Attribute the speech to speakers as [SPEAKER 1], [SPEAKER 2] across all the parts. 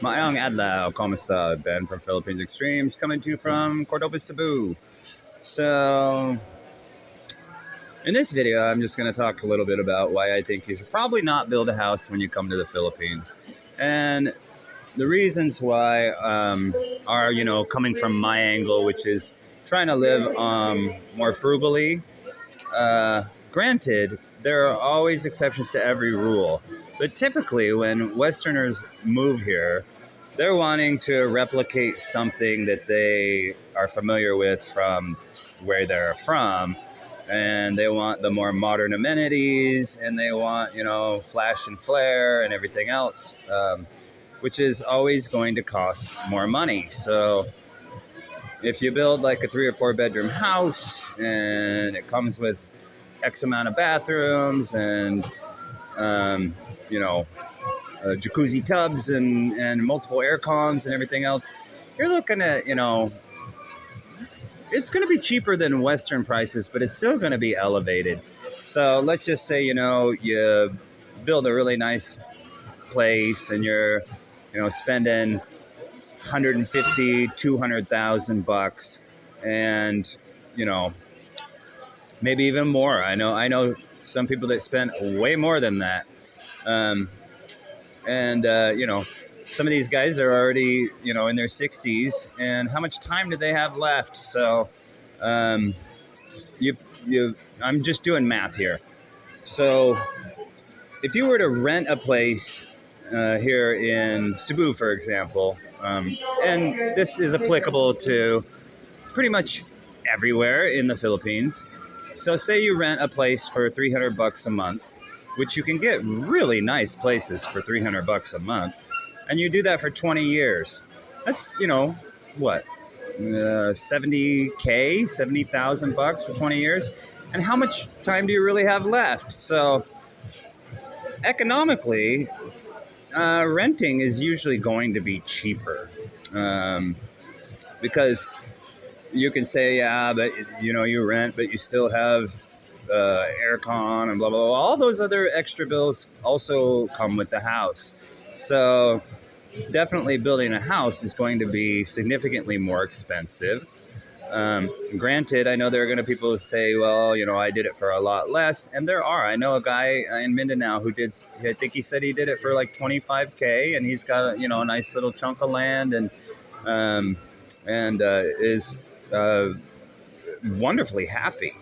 [SPEAKER 1] Maayong adlaw, kamusta? Ben from Philippines Extremes, coming to you from Cordoba, Cebu. So, in this video, I'm just going to talk a little bit about why I think you should probably not build a house when you come to the Philippines. And the reasons why are, coming from my angle, which is trying to live more frugally. Granted, there are always exceptions to every rule. But typically, when Westerners move here, they're wanting to replicate something that they are familiar with from where they're from. And they want the more modern amenities, and they want, flash and flare and everything else, which is always going to cost more money. So if you build like a 3 or 4 bedroom house and it comes with X amount of bathrooms and, jacuzzi tubs and multiple air cons and everything else, you're looking at, it's going to be cheaper than Western prices, but it's still going to be elevated. So let's just say, you build a really nice place and you're, spending 150, 200,000 bucks and, maybe even more. I know some people that spend way more than that. Some of these guys are already, in their 60s, and how much time do they have left? So, I'm just doing math here. So, if you were to rent a place here in Cebu, for example, and this is applicable to pretty much everywhere in the Philippines. So, say you rent a place for 300 bucks a month, which you can get really nice places for 300 bucks a month. And you do that for 20 years. That's, what? 70K, 70,000 bucks for 20 years. And how much time do you really have left? So economically, renting is usually going to be cheaper. Because you can say, yeah, but you rent, but you still have aircon and blah, blah, blah. All those other extra bills also come with the house. So definitely building a house is going to be significantly more expensive. Granted, I know there are going to be people who say, well, I did it for a lot less. And there are. I know a guy in Mindanao who I think he said he did it for like 25K, and he's got, a nice little chunk of land and is wonderfully happy.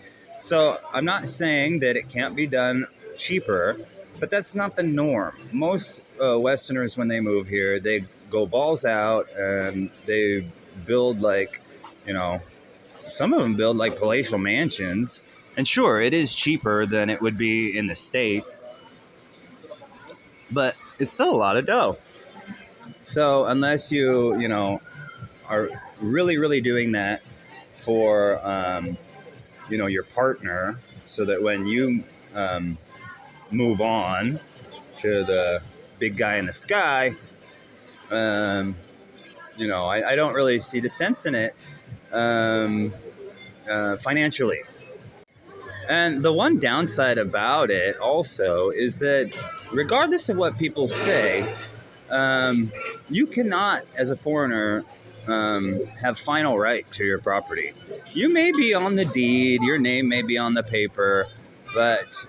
[SPEAKER 1] So I'm not saying that it can't be done cheaper, but that's not the norm. Most Westerners, when they move here, they go balls out and they build like, some of them build like palatial mansions. And sure, it is cheaper than it would be in the States, but it's still a lot of dough. So unless you, are really, really doing that for, your partner, so that when you move on to the big guy in the sky, I don't really see the sense in it financially. And the one downside about it also is that regardless of what people say, you cannot, as a foreigner, have final right to your property. You may be on the deed, your name may be on the paper, but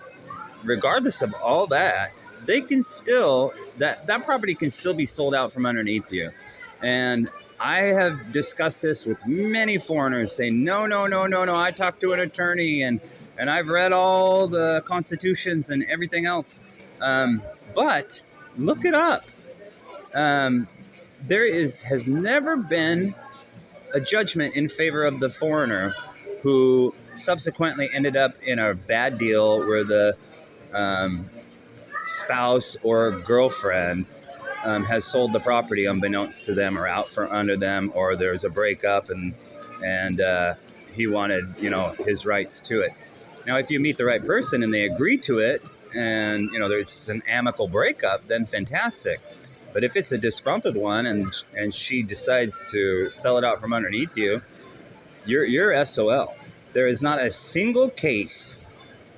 [SPEAKER 1] regardless of all that, they can still, that property can still be sold out from underneath you. And I have discussed this with many foreigners saying, no, I talked to an attorney and I've read all the constitutions and everything else. But look it up. Has never been a judgment in favor of the foreigner who subsequently ended up in a bad deal where the spouse or girlfriend has sold the property unbeknownst to them or out from under them, or there's a breakup and he wanted, his rights to it. Now, if you meet the right person and they agree to it and, there's an amicable breakup, then fantastic. But if it's a disgruntled one and she decides to sell it out from underneath you, you're SOL. There is not a single case,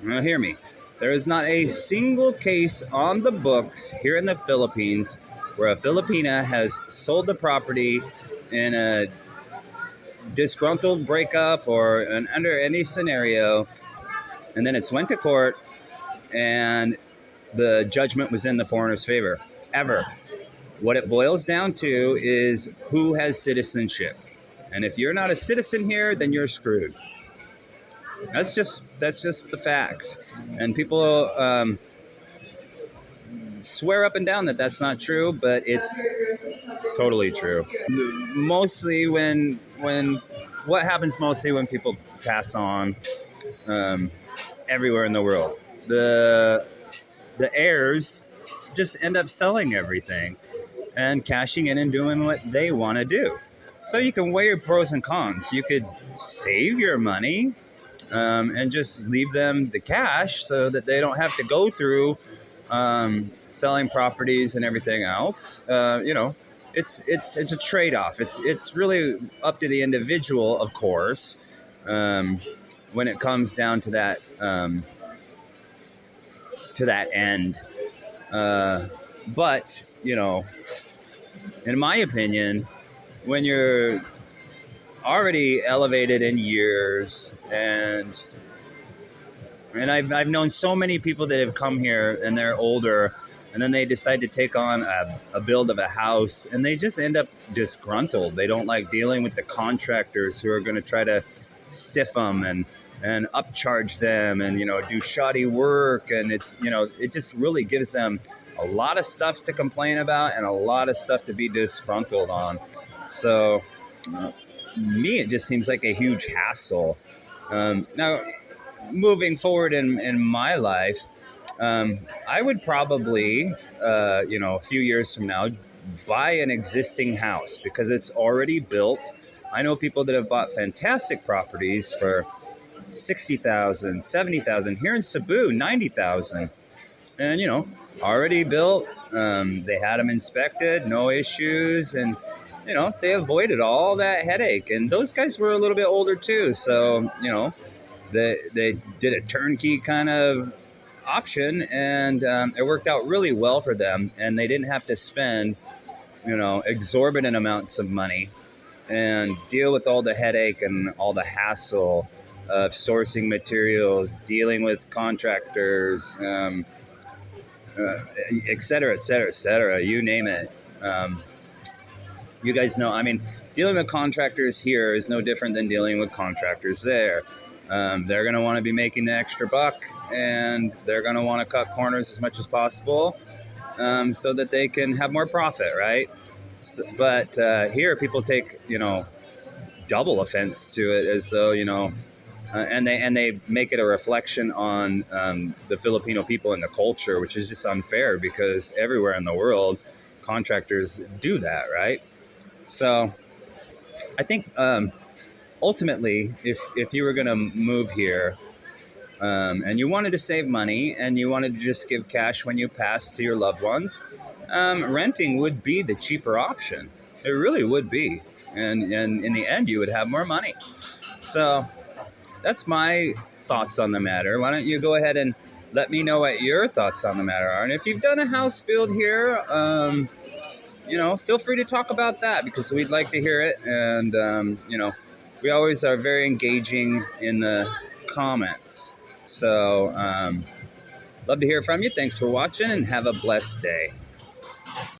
[SPEAKER 1] now hear me, there is not a single case on the books here in the Philippines where a Filipina has sold the property in a disgruntled breakup or under any scenario, and then it's went to court and the judgment was in the foreigner's favor. Ever. What it boils down to is who has citizenship. And if you're not a citizen here, then you're screwed. That's just the facts. And people swear up and down that that's not true, but it's totally true. Mostly when what happens mostly when people pass on everywhere in the world, the heirs just end up selling everything and cashing in and doing what they want to do. So you can weigh your pros and cons. You could save your money and just leave them the cash so that they don't have to go through selling properties and everything else. It's a trade-off. It's really up to the individual, of course, when it comes down to that end. But in my opinion, when you're already elevated in years, and I've known so many people that have come here and they're older, and then they decide to take on a build of a house, and they just end up disgruntled. They don't like dealing with the contractors who are going to try to stiff them and upcharge them and do shoddy work, and it just really gives them a lot of stuff to complain about and a lot of stuff to be disgruntled on. So me, it just seems like a huge hassle. Now, moving forward in my life, I would probably, a few years from now, buy an existing house because it's already built. I know people that have bought fantastic properties for $60,000, $70,000. Here in Cebu, $90,000. And, already built. They had them inspected, no issues. And, they avoided all that headache. And those guys were a little bit older too. So, they did a turnkey kind of option, and it worked out really well for them. And they didn't have to spend, exorbitant amounts of money and deal with all the headache and all the hassle of sourcing materials, dealing with contractors, et cetera, et cetera, et cetera, you name it. You guys know, dealing with contractors here is no different than dealing with contractors there. They're going to want to be making the extra buck, and they're going to want to cut corners as much as possible so that they can have more profit, right? But here people take, double offense to it, as though, and they make it a reflection on the Filipino people and the culture, which is just unfair because everywhere in the world, contractors do that, right? So I think ultimately, if you were going to move here and you wanted to save money and you wanted to just give cash when you pass to your loved ones, renting would be the cheaper option. It really would be. And in the end, you would have more money. So that's my thoughts on the matter. Why don't you go ahead and let me know what your thoughts on the matter are. And if you've done a house build here, feel free to talk about that because we'd like to hear it. And, we always are very engaging in the comments. So, love to hear from you. Thanks for watching and have a blessed day.